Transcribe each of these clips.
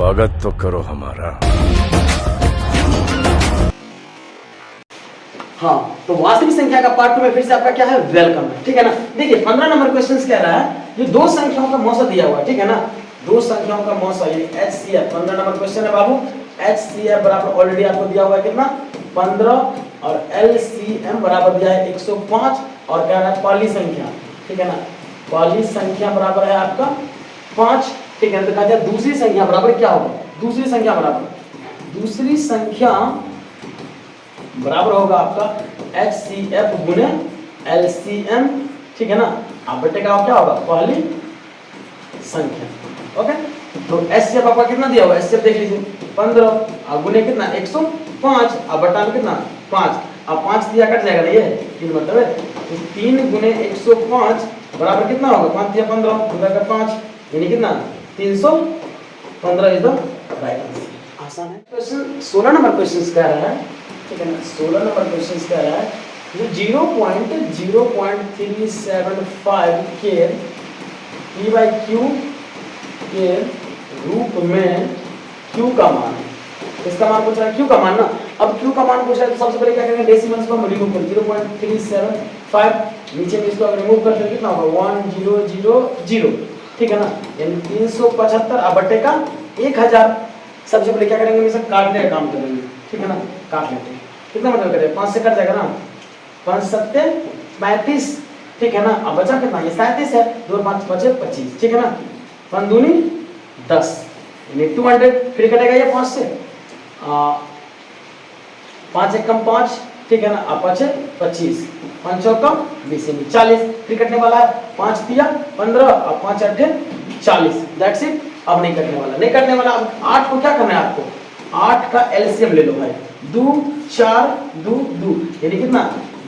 स्वागत तो करो हमारा। हाँ, तो वास्तविक संख्या का पार्ट 2 में फिर से आपका क्या है, वेलकम है। ठीक है ना। देखिए 15 नंबर क्वेश्चन कह रहा है ये दो संख्याओं का मौसा दिया हुआ है। ठीक है ना, दो संख्याओं का मौसा यानी HCF 15 नंबर क्वेश्चन है बाबू। HCF बराबर ऑलरेडी आपको दिया हुआ है कितना 15 और LCM बराबर दिया है 105 और कह रहा है पहली संख्या। ठीक है ना, पहली संख्या बराबर है आपका 5। ठीक है, तो कहते हैं दूसरी संख्या बराबर क्या होगा, दूसरी संख्या बराबर होगा आपका HCF गुने LCM। ठीक है ना, अब बेटे का क्या होगा पहली संख्या। ओके, तो HCF आपका कितना दिया हुआ है, HCF देख लीजिए 15 और गुने कितना 105 और बटा में कितना 5। अब 5 दिया कट जाएगा ना, ये 3 मतलब है, तो 3 गुने 105 बराबर कितना होगा 5 दिया 15 गुना 5 यानी कितना 315 इज द राइट आंसर। आसान है। क्वेश्चन 16 नंबर क्वेश्चन कह रहा है। ठीक है ना, 16 नंबर क्वेश्चन कह रहा है ये 0.0375 के p/q के रूप में q का मान है। इसका मान पूछ रहा है q का मान ना। अब q का मान पूछ रहा है तो सबसे पहले क्या करेंगे, डेसिमल्स को हम रिमूव करें 0.375 नीचे में इसको अगर रिमूव करते हैं कितना होगा 1000। ठीक है ना, यानी 375 अब बटे का 1000। सबसे पहले क्या करेंगे, इसे काटने का काम करेंगे। ठीक है ना, काट लेते हैं, कितना मतलब करें 5 से कट जाएगा ना, 5 7 35। ठीक है ना, अब बचा कितना ये 37 है, 2 5 बचे 25। ठीक है ना, 5 दूनी 10 यानी 200। फिर कटेगा ये 5 से 5 एक कम 5। ठीक है ना, अब बचे 25, 5 कम 20 यानी 40। फिर कटने वाला है 5 दिया 15 और 5 8 40। That's it. अब नहीं कटने वाला, नहीं कटने वाला। अब 8 को क्या करना है आपको, 8 का एलसीएम ले लो भाई, 2 4 2 2 यानी कितना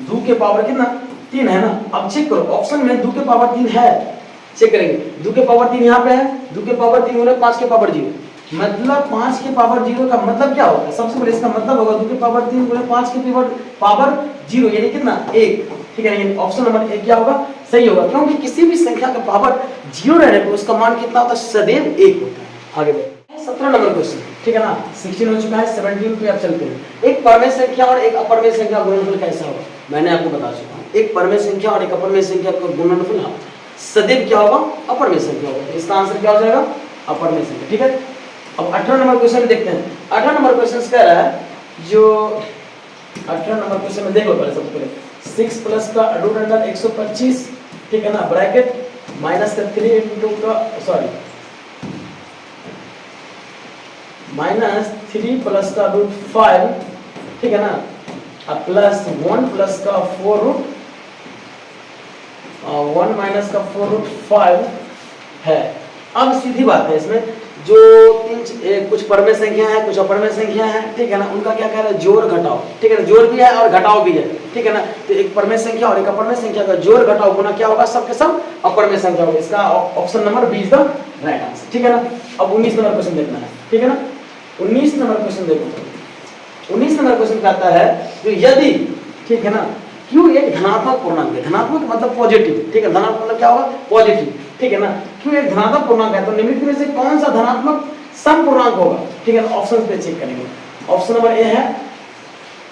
2 के पावर कितना 3 है ना। अब चेक करो ऑप्शन में 2 के पावर 3 है, चेक करेंगे 2 के पावर 3 यहाँ पे है, 2 के पावर 3 होने 5 के पावर 0 मतलब 5 के पावर 0 का मतलब क्या होगा, सबसे पहले इसका मतलब होगा 2 के पावर 3 गुणे 5 के पावर 0 यानी कितना 1। ठीक है, यानी ऑप्शन नंबर 1 क्या होगा, सही होगा, क्योंकि किसी भी संख्या का पावर 0 रहने पर उसका मान कितना होता है, सदैव 1 होता है। आगे बढ़ते 17 नंबर क्वेश्चन। ठीक है ना, 16 हो चुका है, 17 पे आप चलते हैं। एक परमेय संख्या और एक अपरमेय संख्या का गुणनफल कैसा होगा, मैंने आपको बता चुका हूं। एक परमेय संख्या और एक अपरमेय संख्या का गुणनफल सदैव क्या होगा, अपरमेय संख्या होगा। इसका आंसर क्या हो जाएगा, अपरमेय संख्या। ठीक है, अब 18 नंबर क्वेश्चन देखते हैं। 18 नंबर क्वेश्चन कह रहा है, जो 18 नंबर क्वेश्चन में देख लो पहले, सबसे पहले 6 प्लस का रूट अंडर 125। ठीक है ना, ब्रैकेट माइनस का 3 इंटू का माइनस 3 प्लस का रूट 5। ठीक है ना, अब प्लस 1 प्लस का 4 रूट 1 माइनस का 4 रूट 5 है। अब सीधी बात है, इसमें जो कुछ परमेय संख्या है कुछ अपरमेय संख्या है। ठीक है ना, उनका क्या कह रहा है, जोड़ घटाओ। ठीक है ना, जोड़ भी है और घटाओ भी है। ठीक है ना, तो एक परमेय संख्या और एक अपरमेय संख्या का जोड़ घटाओ गुना क्या होगा, सबके सब अपरमेय संख्या होगा। इसका option number B is the right answer. ठीक है ना, अब 19 नंबर क्वेश्चन देखना है। ठीक है ना, 19 नंबर क्वेश्चन देखो। 19 नंबर क्वेश्चन कहता है जो यदि, ठीक है ना, क्यों एक धनात्मक पूर्णांक है, धनात्मक मतलब पॉजिटिव। ठीक है, धनात्मक मतलब क्या होगा, पॉजिटिव। ठीक है ना, क्यों एक धनात्मक पूर्णांक है तो निम्नलिखित में से कौन सा धनात्मक सम पूर्णांक होगा। ठीक है, ऑप्शन पे चेक करेंगे। ऑप्शन नंबर ए है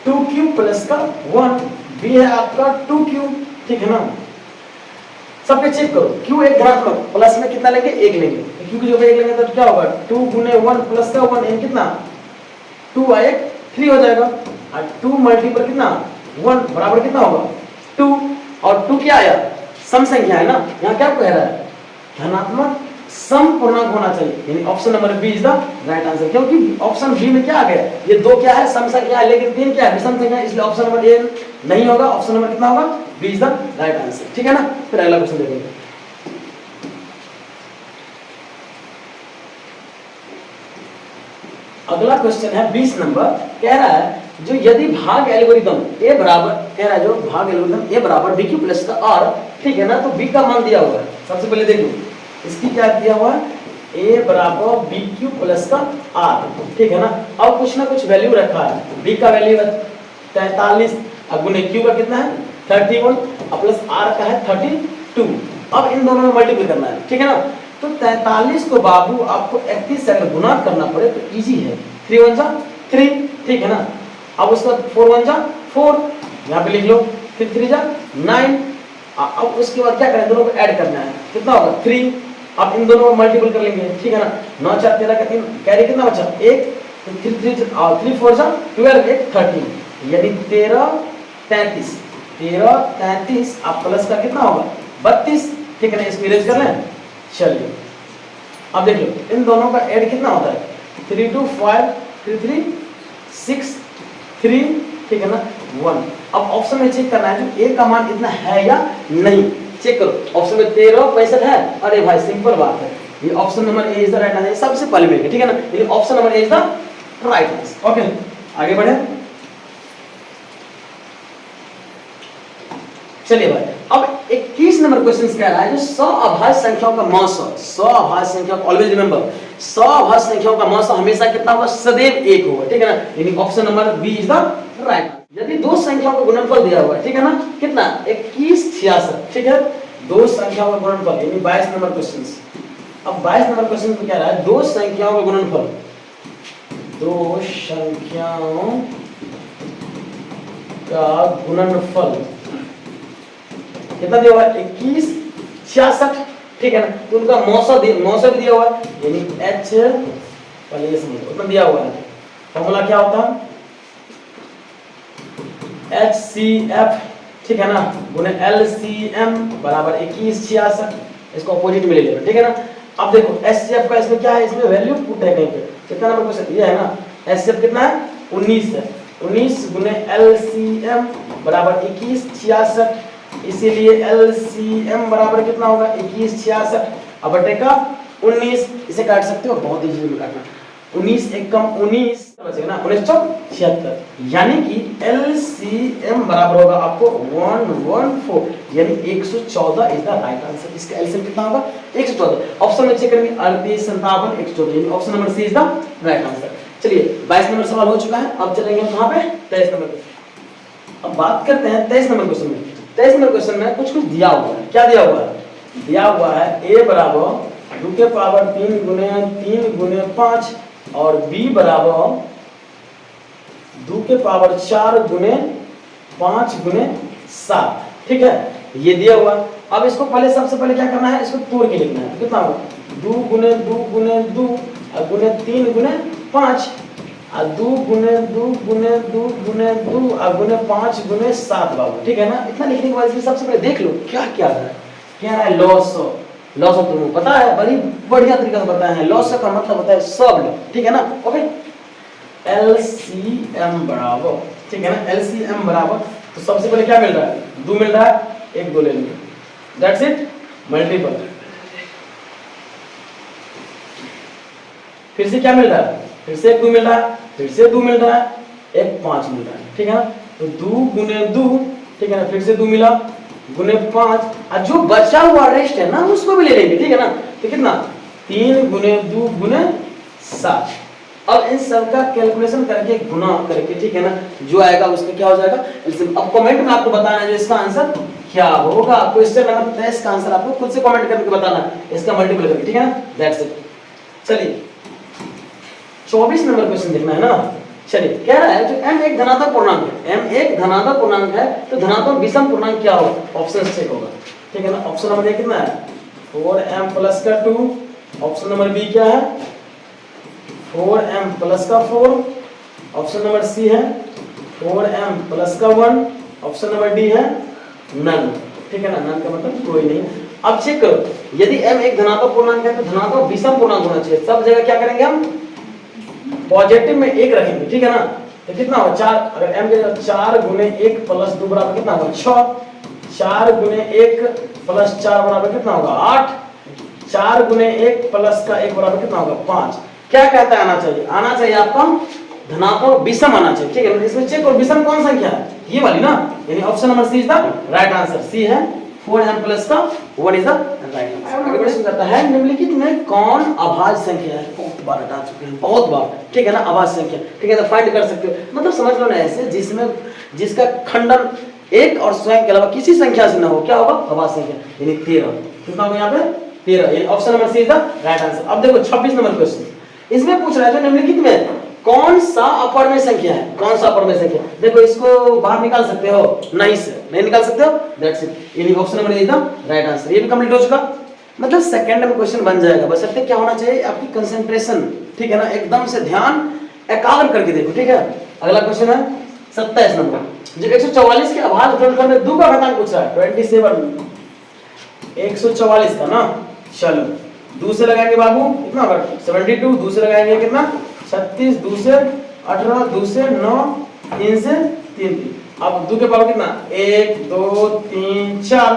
2q प्लस का 1, बी है आपका 2q। ठीक है ना, सब पे चेक करो, क्यों एक धनात्मक, प्लस में कितना लेंगे 1 लेंगे, क्योंकि जब 1 लेंगे तो क्या होगा 2 गुने 1 प्लस का 1 यानी कितना 2 और 1 3 हो जाएगा, और 2 मल्टीपल कितना 1 बराबर कितना होगा 2, और 2 क्या आया, सम संख्या है ना। यहाँ क्या कह रहा है, धनात्मक सम पूर्णांक होना चाहिए, यानी option number B is the right answer. क्योंकि ऑप्शन बी में क्या आ गया, ये 2 क्या है, सम संख्या है, लेकिन 3 क्या है, विषम संख्या है, इसलिए ऑप्शन नंबर ए नहीं होगा। ऑप्शन नंबर कितना होगा, B is the right answer. ठीक है ना, फिर अगला क्वेश्चन देखेंगे। अगला क्वेश्चन है 20 नंबर, कह रहा है जो यदि भाग एल्गोरिथम ए बराबर, कह रहा है जो भाग एल्गोरिथम ए बराबर bq प्लस का r। ठीक है ना, तो b का मान दिया हुआ है, सबसे पहले देख लो इसकी क्या दिया हुआ है, a बराबर bq प्लस का r। ठीक है ना, अब कुछ ना कुछ वैल्यू रखा है, b का वैल्यू है 43 अब गुने q का कितना है 31 और प्लस r का है 32। अब इन दोनों में मल्टीप्लाई करना है। ठीक है ना, तो 43 को बाबू आपको 31 से अगर गुना करना पड़े तो इजी है। 3 1 जा 3, ठीक है ना। अब उसका 4 1 जा 4, यहाँ पे लिख लो, फिर 3 जा 9। अब उसके बाद क्या करें, दोनों को ऐड करना है, कितना होगा 3। अब इन दोनों को मल्टीपल कर लेंगे, ठीक है ना। 9 4 13 का 3, कैरी कितना बचा 1, तो 3 4 जा 12, 1 13, यानी 13 33, 13 33। अब प्लस का कितना होगा 32, ठीक है ना। इसको इरेज कर लें, चलिए अब देख लो इन दोनों का ऐड कितना होता है 3 2 5 3 3 6 3, ठीक है ना 1। अब ऑप्शन में चेक करना है जो ए का मान इतना है या नहीं, चेक करो। ऑप्शन में 13 65 है, अरे भाई सिंपल बात है, ये option number A is the right answer, सबसे पहले मिलेगा, ठीक है ना। ये option number A is the right answer. Okay आगे बढ़े, चलिए भाई अब 21 नंबर क्वेश्चन कह रहा है जो सअभाज्य संख्याओं का मौसा, सअभाज्य संख्या ऑलवेज रिमेंबर, सअभाज्य संख्याओं का मौसा हमेशा कितना होगा, सदैव 1 होगा, ठीक है ना। यानी option number B is the right. यदि दो संख्याओं का गुणनफल दिया हुआ है, ठीक है ना, कितना 21 66, ठीक है, दो संख्याओं का गुणनफल यानी 22 नंबर क्वेश्चन। अब 22 नंबर क्वेश्चन में कह रहा है दो संख्याओं का गुणनफल, दो संख्याओं का गुणनफल कितना दिया हुआ है 21 66, ठीक है ना। तो उनका मौसा भी दिया हुआ है, यानी h पहले ये समझो उतना दिया हुआ है। फॉर्मूला क्या होता है HCF, ठीक है ना, गुने LCM बराबर 21 66, इसको अपोजिट में ले लेना, ठीक है ना। अब देखो HCF का इसमें क्या है, इसमें वैल्यू पुट है कहीं पे, कितना नंबर क्वेश्चन ये है ना, HCF कितना है 19 है, 19 गुने LCM बराबर 21 66, इसीलिए LCM बराबर कितना होगा 21 66, अब बटेगा 19, इसे काट सकते हो, बहुत इजी में काटना, 19 एक कम 19 बचेगा ना 19 चौक 76, यानी कि LCM बराबर होगा आपको 114, यानी 114 इज द राइट आंसर। इसका LCM कितना होगा 114। ऑप्शन में चेक करेंगे 38 57 114, यानी option number C is the right answer. चलिए 22 नंबर सवाल हो चुका है, अब चलेंगे हम कहां पे 23 नंबर पे। अब बात करते हैं 23 नंबर क्वेश्चन में। 23 नंबर क्वेश्चन में कुछ दिया हुआ है, क्या दिया हुआ है, दिया हुआ है a बराबर 2 के पावर 3 गुने 5 और b बराबर 2 के पावर 4 गुने 5 गुने 7, ठीक है, ये दिया हुआ। अब इसको पहले सबसे पहले क्या करना है, इसको तोड़ के लिखना है, कितना होगा 2 गुने 2 गुने 2 और गुने 3 गुने 5 और 2 गुने 2 गुने 2 गुने 2 और गुने 5 गुने 7 बाबू, ठीक है ना। इतना लिखने के बाद इसमें सबसे पहले देख लो क्या क्या है, क्या है लॉस ऑफ, तुमको पता है, बड़ी बढ़िया तरीके से बताया है। लॉस का मतलब होता है सब, ठीक है ना। ओके LCM बराबर, ठीक है ना, LCM बराबर, तो सबसे पहले क्या मिल रहा है 2 मिल रहा है, 1 2 ले लेंगे, दैट्स इट, मल्टीपल। फिर से क्या मिल रहा है, फिर से 1 2 मिल रहा है, फिर से 2 मिल रहा है, 1 5 मिल रहा है, ठीक है ना। तो 2 गुने 2, ठीक है ना, फिर से 2 मिला गुने 5 और जो बचा हुआ रेस्ट है ना उसको भी ले लेंगे, ठीक है ना। तो कितना 3 गुने 2 गुने 7। अब इन सब का कैलकुलेशन करके गुना करके, ठीक है ना, जो आएगा उसका क्या हो जाएगा LCM। अब कमेंट में आपको बताना है जो इसका आंसर क्या होगा, क्वेश्चन नंबर 23 का आंसर आपको खुद से कमेंट करके बताना है, इसका मल्टीपल करके, ठीक है ना, दैट्स इट। चलिए 24 नंबर क्वेश्चन देखना है ना। चलिए कह रहा है जो m एक धनात्मक पूर्णांक है, m एक धनात्मक पूर्णांक है तो धनात्मक विषम पूर्णांक क्या होगा, ऑप्शन चेक होगा, ठीक है ना। ऑप्शन नंबर ए कितना है 4m प्लस का 2, ऑप्शन नंबर बी क्या है 4m प्लस का 4, ऑप्शन नंबर सी है 4m प्लस का 1, ऑप्शन नंबर डी है नन, ठीक है ना, नन का मतलब कोई नहीं। अब चेक करो यदि m एक धनात्मक पूर्णांक है तो धनात्मक विषम पूर्णांक होना चाहिए, सब जगह क्या करेंगे हम पॉजिटिव में 1 रखेंगे, ठीक है ना। तो कितना होगा 4, अगर m के 4 गुने 1 प्लस 2 बराबर कितना होगा 6, 4 गुने 1 प्लस 4 बराबर कितना होगा 8, 4 गुने 1 प्लस का 1 बराबर कितना होगा 5। क्या कहता है आना चाहिए आपका धनात्मक विषम आना चाहिए, ठीक है। इसमें चेक करो विषम कौन संख्या है, ये वाली ना, यानी option number C is the right answer. C है 4m प्लस का 1 इज द राइट आंसर। अगला क्वेश्चन कहता है निम्नलिखित में कौन अभाज्य संख्या है, बहुत बार हटा चुके हैं, बहुत बार, ठीक है ना, अभाज्य संख्या, ठीक है, तो फाइंड कर सकते हो, मतलब समझ लो ना ऐसे जिसका खंडन एक और स्वयं के अलावा किसी संख्या से ना हो, क्या होगा अभाज्य संख्या, यानी 13, कितना होगा यहाँ पे 13, option number C is the right answer. अब देखो 26 नंबर क्वेश्चन, इसमें पूछ रहा है जो निम्नलिखित में कौन सा अपरमेय संख्या है, कौन सा अपरमेय संख्या। देखो इसको बाहर निकाल सकते हो, नहीं से नहीं निकाल सकते हो, दैट्स इट, यानी option number A is the right answer. ये भी कंप्लीट हो चुका, मतलब सेकंड में क्वेश्चन बन जाएगा। बस अब क्या होना चाहिए, आपकी कंसंट्रेशन, ठीक है ना, एकदम से ध्यान एकाग्र करके देखो, ठीक है। अगला क्वेश्चन है 27 नंबर, जो 144 के अभाज्य गुणनफल में 2 का घातांक पूछ रहा है। 27 144 का ना, चलो 2 से लगाएंगे बाबू, कितना होगा 72, 2 से लगाएंगे कितना 36, 2 से 18, 2 से 9, 3 से 3। अब 2 के पावर कितना 1 2 3 4,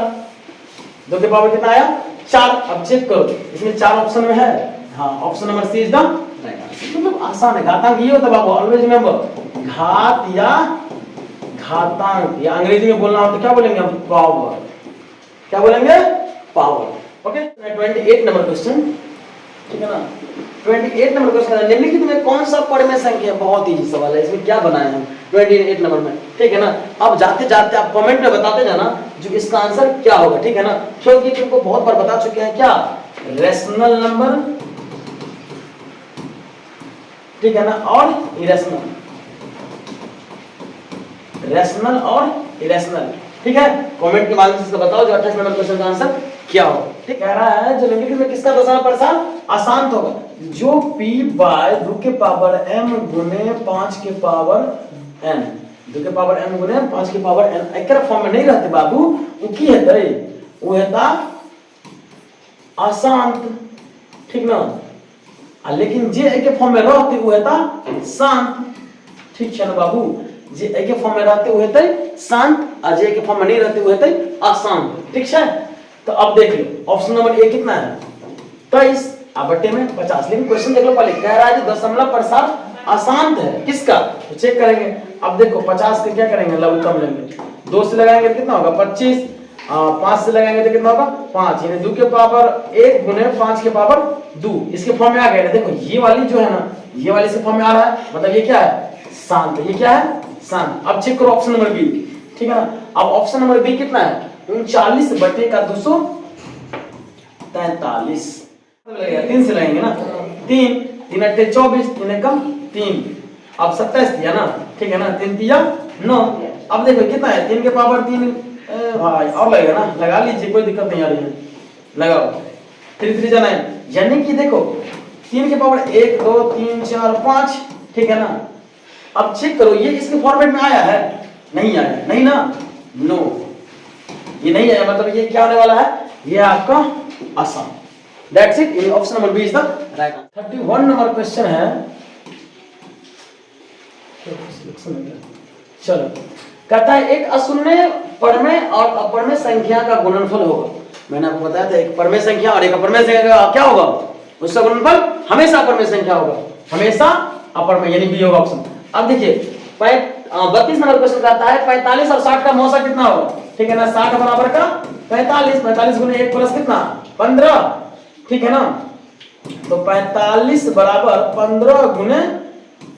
2 के पावर कितना आया 4। अब चेक करो इसमें 4 ऑप्शन में है, हाँ option number C is the right answer. मतलब आसान है, घातांक ये होता है बाबू, ऑलवेज रिमेंबर, घात या घातांक, या अंग्रेजी में बोलना हो तो क्या बोलेंगे हम, पावर, क्या बोलेंगे, पावर। ओके 28 नंबर क्वेश्चन, ठीक है ना। 28 नंबर क्वेश्चन, निम्नलिखित में कौन सा परमेय संख्या, बहुत इजी सवाल है, इसमें क्या बनाए हम 28 नंबर में, ठीक है ना। अब जाते जाते आप कमेंट में बताते जाना जो इसका आंसर क्या होगा, ठीक है ना, क्योंकि तुमको बहुत बार बता चुके हैं क्या, रेशनल नंबर, ठीक है ना, और इरेशनल, रेशनल और इरेशनल, ठीक है। कमेंट के माध्यम से इसको बताओ जो 28 नंबर क्वेश्चन का आंसर क्या हो, ठीक कह रहा है। जो निम्नलिखित में किसका दशमलव प्रसार अशांत होगा, जो p बाय 2 के पावर m गुने 5 के पावर n, 2 के पावर m गुने 5 के पावर n एकर फॉर्म में नहीं रहते बाबू, वो की हेतै, वो हेता अशांत, ठीक ना, लेकिन जे के फॉर्म में रहते वो हेता शांत, ठीक है ना बाबू। जे के फॉर्म में रहते वो हेतै शांत, और जे के फॉर्म में नहीं रहते वो हेतै अशांत, ठीक है। तो अब देख लो ऑप्शन नंबर ए कितना है 23 अब बट्टे में 50। लेकिन क्वेश्चन देख लो पहले, कह रहा है जो दशमलव प्रसार अशांत है किसका, तो चेक करेंगे। अब देखो 50 के क्या करेंगे, लघुत्तम लेंगे, 2 से लगाएंगे तो कितना होगा 25, 5 से लगाएंगे तो कितना होगा 5, यानी 2 के पावर 1 गुने 5 के पावर 2, इसके फॉर्म में आ गया। देखो ये वाली जो है ना, ये वाली इसके फॉर्म में आ रहा है, मतलब ये क्या है शांत, ये क्या है शांत। अब चेक करो ऑप्शन नंबर बी, ठीक है ना। अब ऑप्शन नंबर बी कितना है 39 बटे का 243, 3 से लगेंगे ना, 3 3 अट्ठे 24, 3 एकम 3, अब 27 दिया ना, ठीक है ना, 3 दिया 9। अब देखो कितना है 3 के पावर 3, भाई और लगेगा ना, लगा लीजिए कोई दिक्कत नहीं आ रही है, लगाओ 3 3 9, यानी कि देखो 3 के पावर 1 2 3 4 5, ठीक है ना। अब चेक करो ये इसके फॉर्मेट में आया है, नहीं आया, नहीं ना, नो ये नहीं आया, मतलब ये क्या होने वाला है, ये आपका आसान, that's it, in option number B is the right answer. 31 number question है, चलो कहता है एक अशून्य परमेय और अपरमेय संख्या का गुणनफल होगा। मैंने आपको बताया था एक परमेय संख्या और एक अपरमेय संख्या का क्या होगा, उसका गुणनफल हमेशा अपरमेय संख्या होगा, हमेशा अपरमेय, यानी बी होगा ऑप्शन। अब देखिए 32 नंबर क्वेश्चन कहता है 45 और 60 का मौसा कितना होगा, ठीक है ना, 60 बराबर का 45, 45 गुने 1 प्लस कितना 15, ठीक है ना। तो 45 बराबर 15 गुने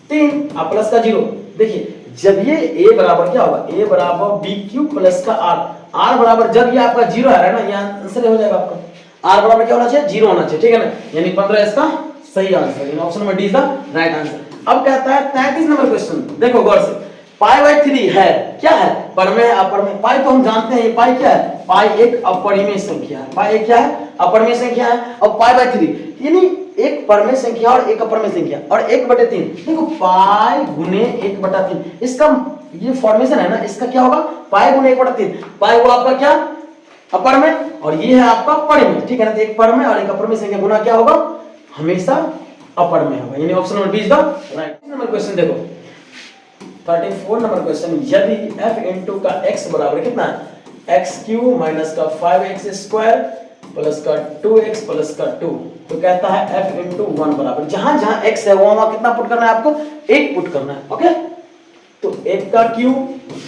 3 और प्लस का 0। देखिए जब ये a बराबर क्या होगा, a बराबर bq प्लस का r, r बराबर जब ये आपका 0 आ रहा है ना, ये आंसर हो जाएगा आपका, r बराबर क्या होना चाहिए 0 होना चाहिए, ठीक है ना, यानी 15 इसका सही आंसर, यानी option number D is the right answer. अब कहता है 33 नंबर क्वेश्चन, देखो गौर से, पाई बाय 3 है, क्या है परमेय अपरमेय। पाई तो हम जानते हैं, पाई क्या है, पाई एक अपरिमेय संख्या है, पाई एक क्या है अपरिमेय संख्या है, और पाई बाय 3 यानी एक परमेय संख्या और एक अपरमेय संख्या, और 1/3 देखो पाई गुने 1/3, इसका ये फॉर्मेशन है ना, इसका क्या होगा पाई गुने 1/3, पाई वो आपका क्या अपरमेय और ये है आपका परिमेय, ठीक है ना। तो एक परमेय और एक अपरमेय संख्या गुना क्या होगा हमेशा अपरमेय होगा, यानी option number B is the right number question. देखो 34 नंबर क्वेश्चन, यदि f इनटू का x बराबर कितना है x क्यूब माइनस का 5x स्क्वायर प्लस का 2x प्लस का 2, तो कहता है f इनटू 1 बराबर, जहां जहां x है वहां कितना पुट करना है आपको 1 पुट करना है, ओके। तो 1 का क्यूब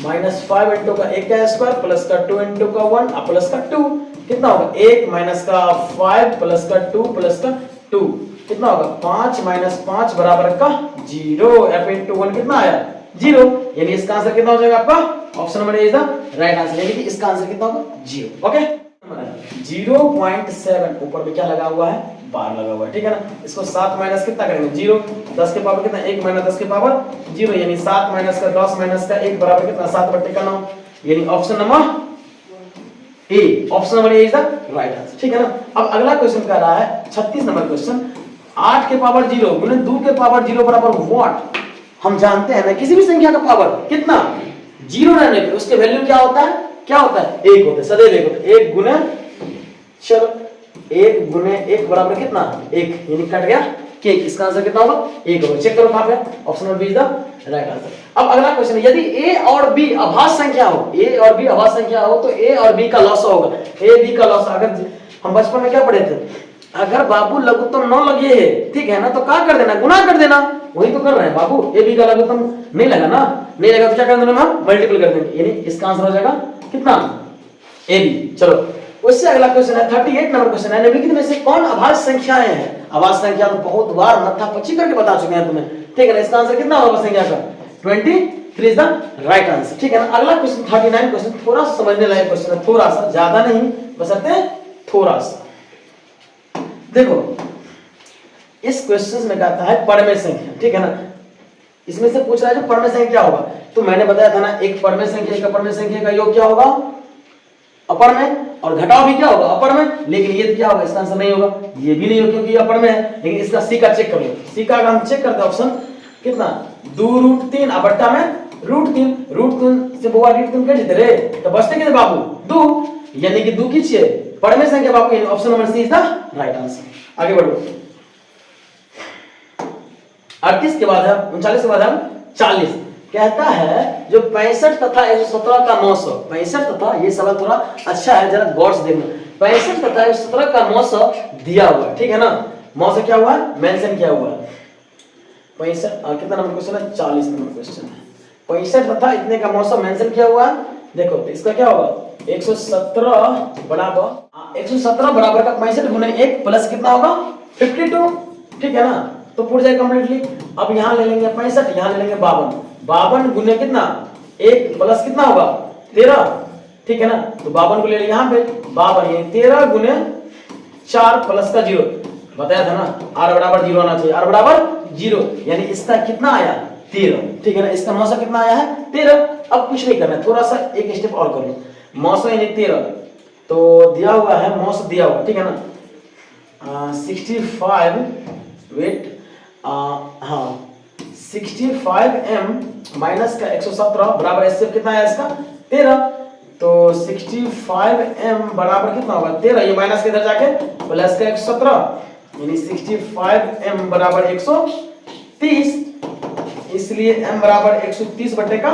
माइनस 5 इनटू का 1 का स्क्वायर प्लस का 2 इनटू का 1 और प्लस का 2, कितना होगा 1 माइनस का 5 प्लस का 2 प्लस का 2, कितना होगा 5 माइनस 5 बराबर का 0, f इनटू 1 कितना आया 0, यानी इसका आंसर कितना हो जाएगा आपका option number A is the right answer, यानी कि इसका आंसर कितना होगा 0, ओके। 0.7 ऊपर में क्या लगा हुआ है, बार लगा हुआ है, ठीक है ना। इसको 7 माइनस कितना करेंगे 0, 10 के पावर कितना 1 माइनस 10 के पावर 0, यानी 7 माइनस का 10 माइनस का 1 बराबर कितना 7/9, यानी option number A, option number A is the right answer, ठीक है ना। अब अगला क्वेश्चन कह रहा है 36 नंबर क्वेश्चन, 8 के पावर 0 गुने 2 के पावर 0 बराबर व्हाट। हम जानते हैं ना किसी भी संख्या का पावर कितना 0 रहने पे उसके वैल्यू क्या होता है, क्या होता है 1 होता है, सदैव 1 होता है। 1 गुने, चलो 1 गुने 1 बराबर कितना 1, यानी कट गया के, इसका आंसर कितना होगा 1 होगा। चेक करो कहां पे, option number B is the right answer. अब अगला क्वेश्चन, यदि a और b अभाज्य संख्या हो, a और b अभाज्य संख्या हो तो a और b का लॉस होगा, a b का लॉस। अगर हम बचपन में क्या पढ़े थे, अगर बाबू लघुत्तम 9 लगे है, ठीक है ना, तो क्या कर देना, गुना कर देना, वही तो कर रहे हैं बाबू। a b का लघुत्तम नहीं लगा ना, नहीं लगा तो क्या कर देना, हम मल्टीपल कर देंगे, यानी इसका आंसर हो जाएगा कितना a b। चलो उससे अगला क्वेश्चन है 38 नंबर क्वेश्चन है, निम्नलिखित में से कौन अभाज्य संख्याएं हैं। अभाज्य संख्या तो बहुत बार नत्था पच्ची करके बता चुके हैं तुम्हें, ठीक है ना। इसका आंसर कितना होगा संख्या का 23 इज द राइट आंसर, ठीक है ना। अगला क्वेश्चन 39 क्वेश्चन थोड़ा सा समझने लायक क्वेश्चन है, थोड़ा सा, ज्यादा नहीं बशर्ते थोड़ा सा। देखो इस क्वेश्चन में कहता है परमेय संख्या, ठीक है ना। इसमें से पूछ रहा है जो परमेय संख्या क्या होगा, तो मैंने बताया था ना एक परमेय संख्या एक अपरमेय संख्या का योग क्या होगा अपर में, और घटाव भी क्या होगा अपर में, लेकिन ये क्या होगा, इसका आंसर नहीं होगा, ये भी नहीं होगा क्योंकि ये अपर में है। लेकिन इसका सी का चेक कर लो, सी का हम चेक करते हैं ऑप्शन कितना 2√3 अब बट्टा में √3, √3 से बुआ √3 कट जेते रे, तो बचते कितने बाबू 2, यानी कि 2 की छे परमेय संख्या बाबू, यानी option number C is the right answer. आगे बढ़ो 38 के बाद है 39 के बाद है 40, कहता है जो 65 तथा 117 का 900, 65 तथा, ये सवाल थोड़ा अच्छा है जरा गौर से देखना, 65 तथा 117 का 900 दिया हुआ है, ठीक है ना। 900 क्या हुआ है मेंशन किया हुआ है। 65 कितना नंबर क्वेश्चन है 40 नंबर क्वेश्चन है। 65 तथा इतने का 900 मेंशन किया हुआ है। देखो तो इसका क्या होगा 117 बराबर 117 बराबर का 65 गुने 1 प्लस कितना होगा 52, ठीक है ना। तो पूछ जाए कंप्लीटली। अब यहाँ ले लेंगे 65, यहाँ ले लेंगे 52, 52 गुने कितना 1 प्लस कितना होगा 13, ठीक है ना। तो 52 को ले लिया यहाँ पे 52, यानी 13 गुने 4 प्लस का 0, बताया था ना r बराबर 0 आना चाहिए, r बराबर 0, यानी इसका कितना आया 13, ठीक है ना। इसका 900 कितना आया है 13। अब कुछ नहीं करना है, थोड़ा सा एक स्टेप और कर लो, 900 यानी 13, तो दिया हुआ है 900 दिया हुआ, ठीक है ना। 65 वेट हाँ 65m माइनस का 117 बराबर इससे कितना है इसका 13, तो 65m बराबर कितना होगा 13, ये माइनस के इधर जाके प्लस का 117, यानी 65m बराबर 130, इसलिए m बराबर 130 बटे का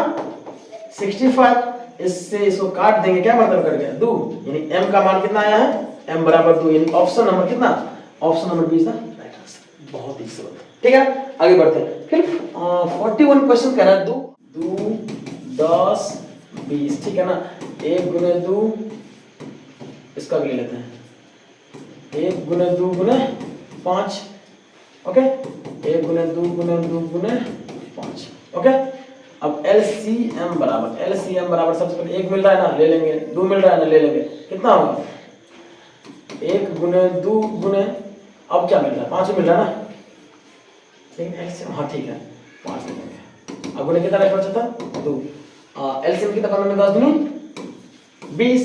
65, इससे इसको काट देंगे, क्या मतलब कर गया 2, यानी m का मान कितना आया है m बराबर 2, यानी ऑप्शन नंबर कितना option number B is the right answer. बहुत ही सरल, ठीक है। आगे बढ़ते हैं फिर 41 क्वेश्चन कह रहा है 2 10 20, ठीक है ना। 1 गुने 2 इसका भी ले लेते हैं, 1 गुने 2 गुने 5, ओके, 1 गुने 2 गुने 2 गुने 5, ओके। अब LCM बराबर सबसे पहले 1 मिल रहा है ना ले लेंगे, 2 मिल रहा है ना ले लेंगे, कितना होगा 1 गुने 2 गुने, अब क्या मिल रहा है 5 मिल रहा है ना, लेकिन एलसीएम हाँ ठीक है 5 ले लेंगे। अब गुने कितना बचा था 2, एलसीएम कितना 15 में 10 दूनी 20,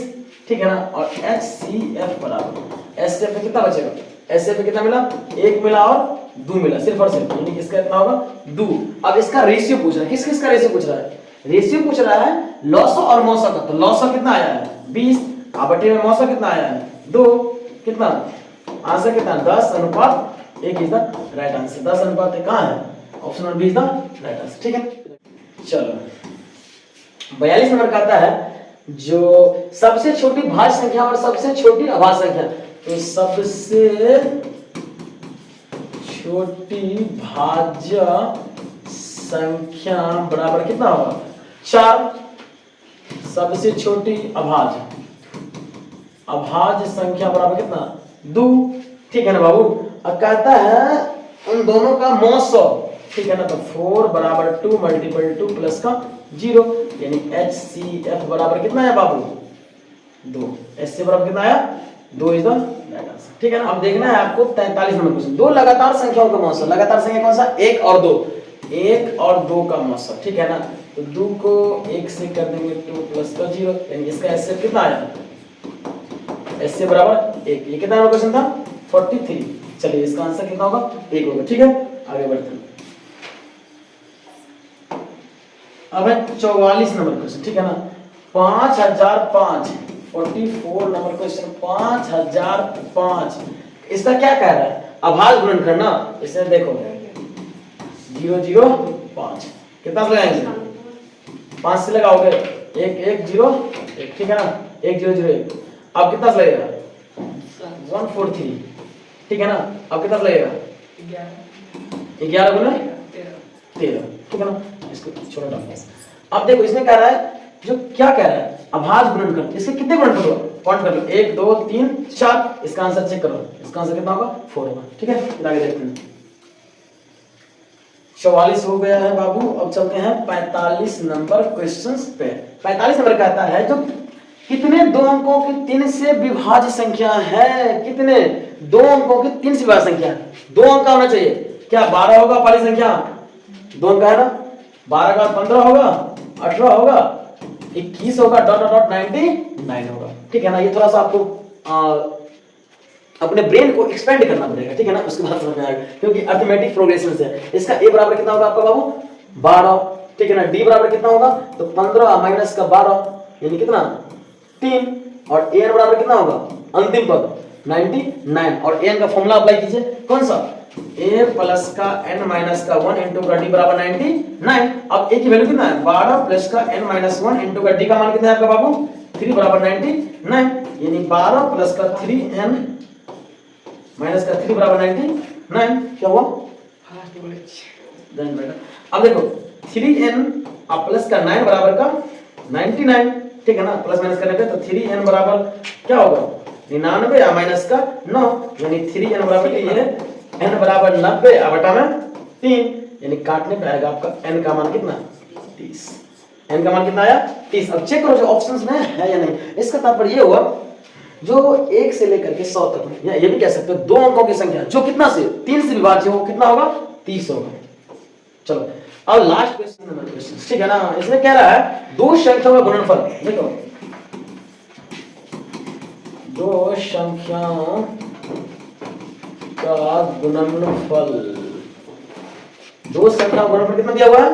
ठीक है ना। और HCF बराबर HCF में कितना बचेगा, HCF में कितना मिला 1 मिला और 2 मिला, सिर्फ और सिर्फ, यानी इसका कितना होगा 2। अब इसका रेशियो पूछ रहा है, किस किस का रेशियो पूछ रहा है, रेशियो पूछ रहा है लॉसो और मौसा का, तो लॉसो कितना आया है 20, बटे में मौसा कितना आया है 2, कितना आंसर कितना 10:1 इज द राइट आंसर। 10:1 कहां है option number B is the right answer, ठीक है। चलो 42 नंबर का आता है जो सबसे छोटी भाज्य संख्या और सबसे छोटी अभाज्य संख्या, तो सबसे छोटी भाज्य संख्या बराबर कितना होगा 4, सबसे छोटी अभाज्य संख्या बराबर कितना 2, ठीक है ना बाबू। अब कहता है उन दोनों का मौसो, ठीक है ना, तो 4 बराबर 2 मल्टीपल 2 प्लस का 0, यानी HCF बराबर कितना है बाबू 2, HCF बराबर कितना आया 2 इज द राइट आंसर, ठीक है ना। अब देखना है आपको 43 नंबर क्वेश्चन, दो लगातार संख्याओं का मौसा, लगातार संख्या कौन सा, 1 और 2, 1 और 2 का मौसा, ठीक है ना। तो 2 को 1 से कर देंगे 2 प्लस का 0, यानी इसका एस कितना आया, एस से बराबर 1। ये कितना नंबर क्वेश्चन था, 43। चलिए इसका आंसर कितना होगा, 1 होगा, ठीक है। आगे बढ़ते हैं, अब है 44 नंबर क्वेश्चन, ठीक है ना। 5005, 44 नंबर क्वेश्चन, 5005। इसका क्या कह रहा है, अभाज्य गुणनखंड ना। इसे देखो 0 0 5, कितना से लगाएंगे, 5 से लगाओगे 1 1 0 1, ठीक है ना, 1 0 0 1। अब कितना से लगेगा, 143, ठीक है ना। अब कितना से लगेगा, 11 गुना 13, ठीक है ना। इसको छोटा डालो। अब देखो इसमें कह रहा है, जो क्या कह रहा है, अभाज्य गुणनखंड, इसके कितने गुणनखंड होगा, काउंट कर लो, 1 2 3 4। इसका आंसर चेक करो, इसका आंसर कितना होगा, 4 होगा, ठीक है। आगे देखते हैं, 44 हो गया है बाबू। अब चलते हैं 45 नंबर क्वेश्चंस पे। 45 नंबर कहता है, जो कितने 2 अंकों की 3 से विभाज्य संख्या है, कितने 2 अंकों की 3 से विभाज्य संख्या, 2 अंक का होना चाहिए, क्या 12 होगा पहली संख्या, 2 अंक है ना, 12 का 15 होगा, 18 होगा, 21 होगा, डॉट डॉट डॉट 99 होगा, ठीक है ना। ये थोड़ा सा आपको अपने ब्रेन को एक्सपेंड करना पड़ेगा, ठीक है ना, उसके बाद समझ में आएगा, क्योंकि अर्थमेटिक प्रोग्रेशन है। इसका ए बराबर कितना होगा आपका बाबू, 12, ठीक है ना। डी बराबर कितना होगा, तो 15 माइनस का 12 यानी कितना, 3। और एन बराबर कितना होगा, अंतिम पद 99। और एन का फॉर्मूला अप्लाई कीजिए, कौन सा, a प्लस का n माइनस का 1 इंटू का d बराबर 99। अब a की वैल्यू कितना है, 12 प्लस का n माइनस 1 इंटू का d का मान कितना है आपका बाबू, 3 बराबर 99, यानी 12 प्लस का 3n माइनस का 3 बराबर 99। क्या हुआ, अब देखो 3n अब प्लस का 9 बराबर का 99, ठीक है ना। प्लस माइनस करने पे तो 3n बराबर क्या होगा, 99 या माइनस का 9, यानी 3n बराबर ये है n बराबर 90 बटा में 3, यानी काटने पे आएगा आपका n का मान कितना, 30। n का मान कितना आया, 30। अब चेक करो जो ऑप्शंस में है या नहीं। इसका तात्पर्य ये हुआ, जो 1 से लेकर के 100 तक, या ये भी कह सकते हो 2 अंकों की संख्या जो कितना से 3 से विभाज्य हो, कितना होगा, 30 होगा। चलो अब लास्ट क्वेश्चन नंबर क्वेश्चन, ठीक है ना। इसमें कह रहा है 2 संख्याओं का गुणनफल, देखो 2 संख्याओं का गुणनफल, 2 संख्या का गुणनफल कितना दिया हुआ है,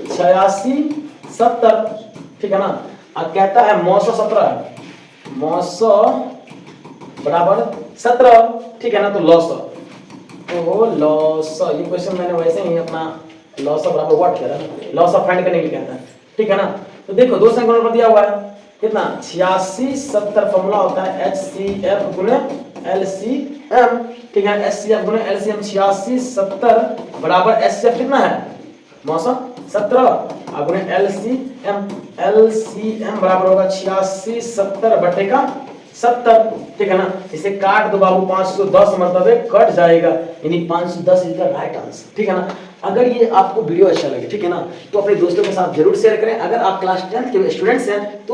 86 70, ठीक है ना। अब कहता है मौसा 17, मौसा बराबर 17, ठीक है ना। तो लौसा, तो लौसा, ये क्वेश्चन मैंने वैसे ही अपना लौसा बराबर व्हाट कह रहा है, लौसा फाइंड करने के लिए कहता है, ठीक है ना। तो देखो 2 संख्या का गुणनफल दिया हुआ है कितना, 86 70, फॉर्मूला होता है HCF गुणे LCM, ठीक है। HCF गुणे LCM, 86 70 बराबर HCF कितना है, मौसा 17 गुणे LCM बराबर होगा 86 70 बटे का 70, ठीक है ना। इसे काट दो बाबू, 510 मरतबे कट जाएगा, यानी 510 इज द राइट आंसर, ठीक है ना। अगर ये आपको वीडियो अच्छा लगे, ठीक है ना, तो अपने दोस्तों के साथ जरूर शेयर करें। अगर आप क्लास 10th के स्टूडेंट्स हैं तो